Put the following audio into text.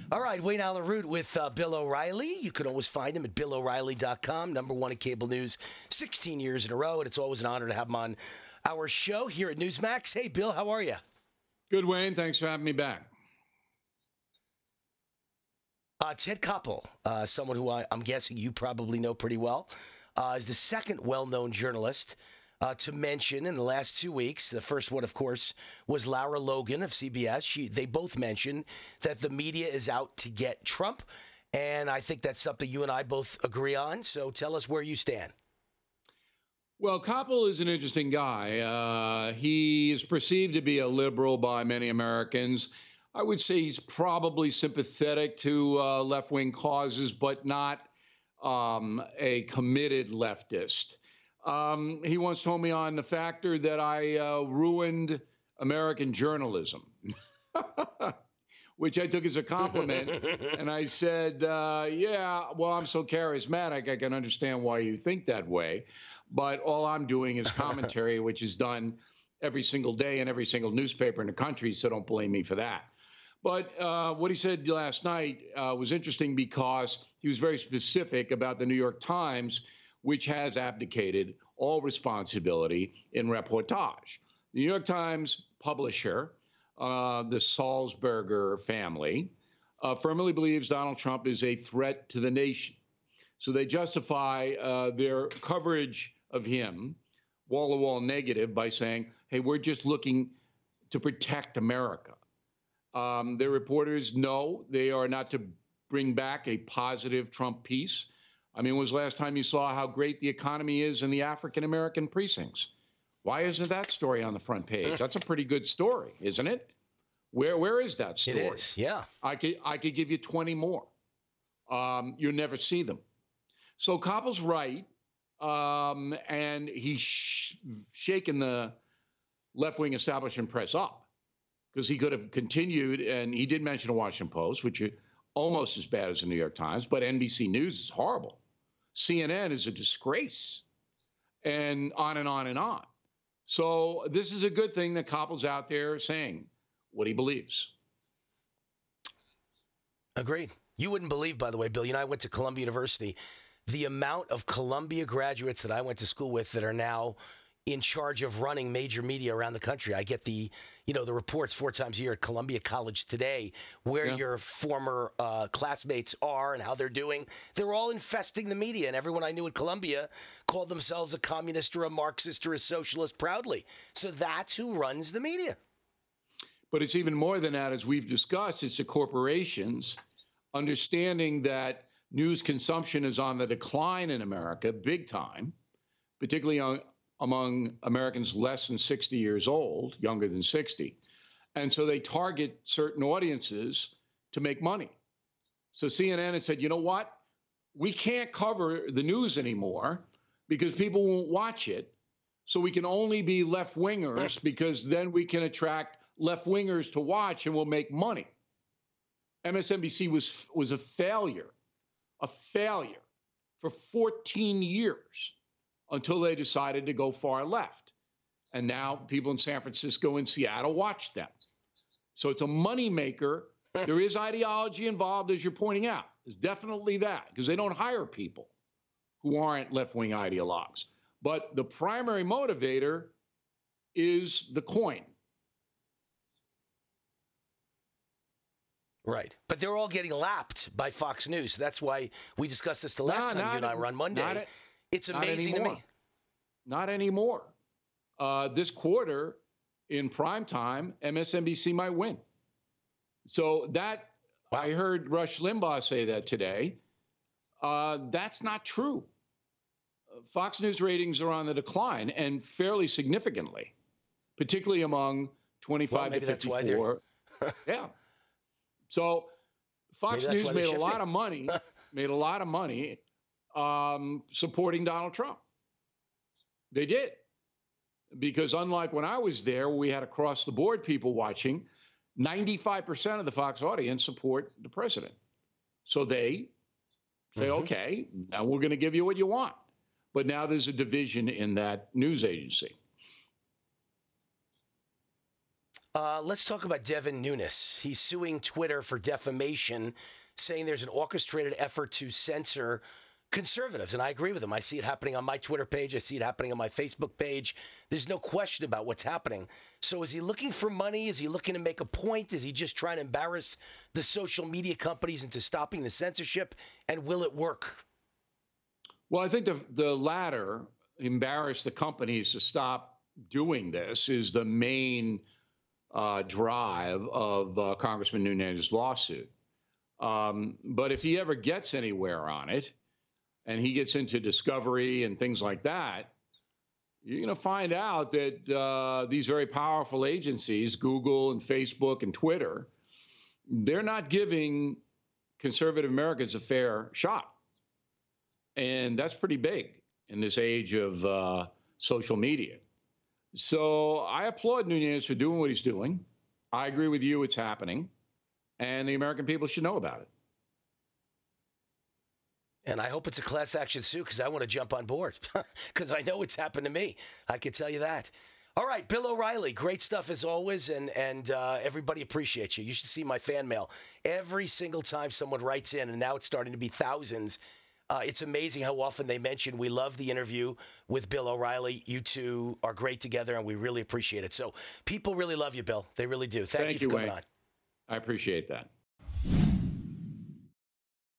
All right, Wayne Allen Root with Bill O'Reilly. You can always find him at BillO'Reilly.com, #1 in cable news, 16 years in a row, and it's always an honor to have him on our show here at Newsmax. Hey, Bill, how are you? Good, Wayne. Thanks for having me back. Ted Koppel, someone who I'm guessing you probably know pretty well, is the second well-known journalist to mention in the last 2 weeks. The first one, of course, was Lara Logan of CBS. They both mentioned that the media is out to get Trump, and I think that's something you and I both agree on. So tell us where you stand. Well, Koppel is an interesting guy. He is perceived to be a liberal by many Americans. I would say he's probably sympathetic to left-wing causes, but not a committed leftist. He once told me on The Factor that I ruined American journalism, which I took as a compliment. And I said, yeah, well, I'm so charismatic, I can understand why you think that way. But all I'm doing is commentary, which is done every single day in every single newspaper in the country, so don't blame me for that. But what he said last night was interesting because he was very specific about the New York Times, which has abdicated all responsibility in reportage. The New York Times publisher, the Salzberger family, firmly believes Donald Trump is a threat to the nation. So they justify their coverage of him, wall-to-wall negative, by saying, hey, we're just looking to protect America. Their reporters know they are not to bring back a positive Trump piece. I mean, when was the last time you saw how great the economy is in the African-American precincts? Why isn't that story on the front page? That's a pretty good story, isn't it? Where is that story? It is, yeah. I could give you 20 more. You'll never see them. So Koppel's right, and he's shaken the left-wing establishment press up because he could have continued, and he did mention the Washington Post, which is almost as bad as the New York Times, but NBC News is horrible. CNN is a disgrace, and on and on and on. So this is a good thing that Koppel's out there saying what he believes. Agreed. You wouldn't believe, by the way, Bill, you know, I went to Columbia University. The amount of Columbia graduates that I went to school with that are now in charge of running major media around the country. I get the reports 4 times a year at Columbia College Today, where your former classmates are and how they're doing. They're all infesting the media, and everyone I knew at Columbia called themselves a communist or a Marxist or a socialist proudly. So that's who runs the media. But it's even more than that, as we've discussed. It's the corporations understanding that news consumption is on the decline in America, big time, particularly among Americans less than 60 years old, younger than 60. And so they target certain audiences to make money. So CNN has said, you know what? We can't cover the news anymore because people won't watch it. So we can only be left-wingers because then we can attract left-wingers to watch and we'll make money. MSNBC was a failure for 14 years until they decided to go far left. And now people in San Francisco and Seattle watch them. So it's a moneymaker. There is ideology involved, as you're pointing out. There's definitely that, because they don't hire people who aren't left-wing ideologues. But the primary motivator is the coin. Right. But they're all getting lapped by Fox News. That's why we discussed this the last time you and I were on Monday. It's amazing to me. Not anymore. This quarter, in prime time, MSNBC might win. So that, wow. I heard Rush Limbaugh say that today. That's not true. Fox News ratings are on the decline, and fairly significantly, particularly among 25 to 54. Yeah. So Fox News made a lot of money, supporting Donald Trump. They did. Because unlike when I was there, we had across-the-board people watching, 95% of the Fox audience support the president. So they say, okay, now we're going to give you what you want. But now there's a division in that news agency. Let's talk about Devon Nunes. He's suing Twitter for defamation, saying there's an orchestrated effort to censor conservatives. And I agree with him. I see it happening on my Twitter page. I see it happening on my Facebook page. There's no question about what's happening. So is he looking for money? Is he looking to make a point? Is he just trying to embarrass the social media companies into stopping the censorship? And will it work? Well, I think the latter, embarrass the companies to stop doing this, is the main drive of Congressman Nunes' lawsuit. But if he ever gets anywhere on it, and he gets into discovery and things like that, you're going to find out that these very powerful agencies, Google and Facebook and Twitter, they're not giving conservative Americans a fair shot. And that's pretty big in this age of social media. So I applaud Nunes for doing what he's doing. I agree with you, it's happening. And the American people should know about it. And I hope it's a class action suit because I want to jump on board because I know it's happened to me. I can tell you that. All right, Bill O'Reilly, great stuff as always, and everybody appreciates you. You should see my fan mail. Every single time someone writes in, and now it's starting to be thousands, it's amazing how often they mention we love the interview with Bill O'Reilly. You two are great together, and we really appreciate it. So people really love you, Bill. They really do. Thank you for coming on. I appreciate that.